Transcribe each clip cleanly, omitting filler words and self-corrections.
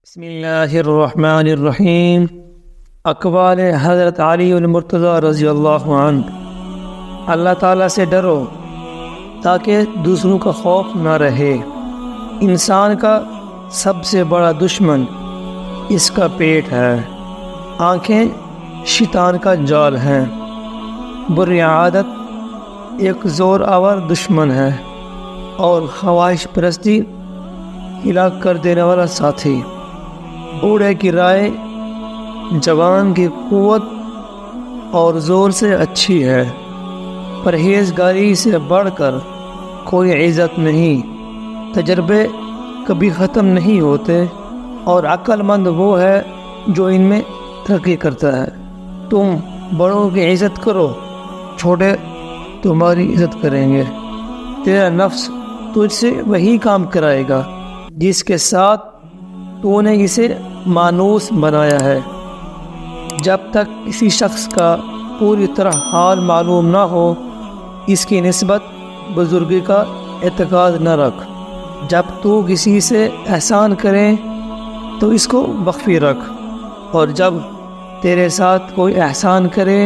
بسم اللہ الرحمن الرحیم۔ اقوال حضرت علی المرتضیٰ رضی اللہ عنہ۔ اللہ تعالیٰ سے ڈرو تاکہ دوسروں کا خوف نہ رہے۔ انسان کا سب سے بڑا دشمن اس کا پیٹ ہے۔ آنکھیں شیطان کا جال ہیں۔ بری عادت ایک زور آور دشمن ہے، اور خواہش پرستی ہلاک کر دینے والا ساتھی۔ بوڑھے کی رائے جوان کی قوت اور زور سے اچھی ہے۔ پرہیزگاری سے بڑھ کر کوئی عزت نہیں۔ تجربے کبھی ختم نہیں ہوتے، اور عقل مند وہ ہے جو ان میں ترقی کرتا ہے۔ تم بڑوں کی عزت کرو، چھوٹے تمہاری عزت کریں گے۔ تیرا نفس تجھ سے وہی کام کرائے گا جس کے ساتھ تو نے اسے مانوس بنایا ہے۔ جب تک کسی شخص کا پوری طرح حال معلوم نہ ہو، اس کی نسبت بزرگی کا اعتقاد نہ رکھ۔ جب تو کسی سے احسان کرے تو اس کو مخفی رکھ، اور جب تیرے ساتھ کوئی احسان کرے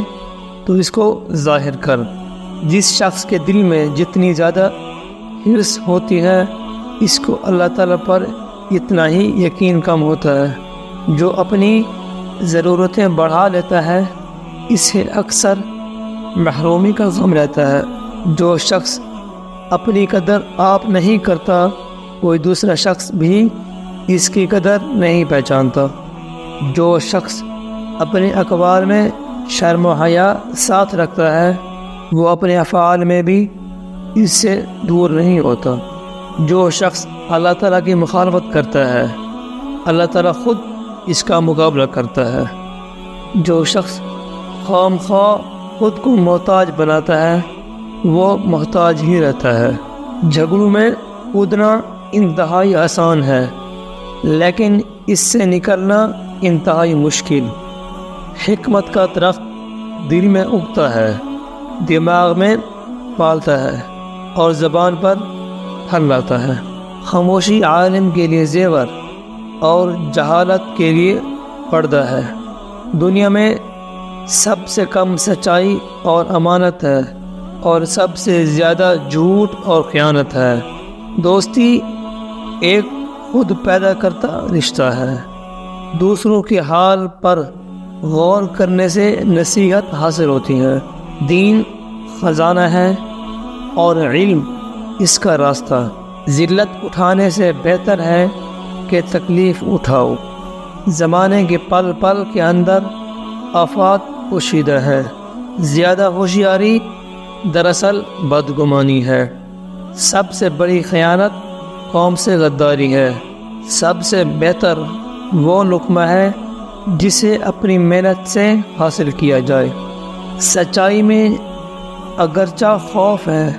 تو اس کو ظاہر کر۔ جس شخص کے دل میں جتنی زیادہ حرص ہوتی ہے، اس کو اللہ تعالیٰ پر اتنا ہی یقین کم ہوتا ہے۔ جو اپنی ضرورتیں بڑھا لیتا ہے، اسے اکثر محرومی کا غم رہتا ہے۔ جو شخص اپنی قدر آپ نہیں کرتا، کوئی دوسرا شخص بھی اس کی قدر نہیں پہچانتا۔ جو شخص اپنے اقوال میں شرم و حیا ساتھ رکھتا ہے، وہ اپنے افعال میں بھی اس سے دور نہیں ہوتا۔ جو شخص اللہ تعالیٰ کی مخالفت کرتا ہے، اللہ تعالیٰ خود اس کا مقابلہ کرتا ہے۔ جو شخص خام خواہ خود کو محتاج بناتا ہے، وہ محتاج ہی رہتا ہے۔ جھگڑوں میں کودنا انتہائی آسان ہے، لیکن اس سے نکلنا انتہائی مشکل۔ حکمت کا درخت دل میں اگتا ہے، دماغ میں پالتا ہے، اور زبان پر پھل لاتا ہے۔ خاموشی عالم کے لیے زیور، اور جہالت کے لیے پردہ ہے۔ دنیا میں سب سے کم سچائی اور امانت ہے، اور سب سے زیادہ جھوٹ اور خیانت ہے۔ دوستی ایک خود پیدا کرتا رشتہ ہے۔ دوسروں کے حال پر غور کرنے سے نصیحت حاصل ہوتی ہے۔ دین خزانہ ہے، اور علم اس کا راستہ۔ ذلت اٹھانے سے بہتر ہے کہ تکلیف اٹھاؤ۔ زمانے کے پل پل کے اندر آفات پوشیدہ ہے۔ زیادہ ہوشیاری دراصل بدگمانی ہے۔ سب سے بڑی خیانت قوم سے غداری ہے۔ سب سے بہتر وہ لقمہ ہے جسے اپنی محنت سے حاصل کیا جائے۔ سچائی میں اگرچہ خوف ہے،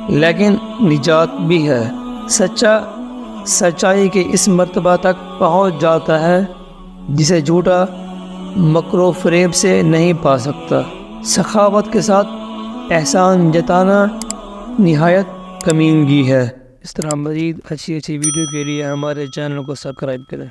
لیکن نجات بھی ہے۔ سچا سچائی کے اس مرتبہ تک پہنچ جاتا ہے جسے جھوٹا مکر و فریب سے نہیں پا سکتا۔ سخاوت کے ساتھ احسان جتانا نہایت کمینگی ہے۔ اس طرح مزید اچھی ویڈیو کے لیے ہمارے چینل کو سبسکرائب کریں۔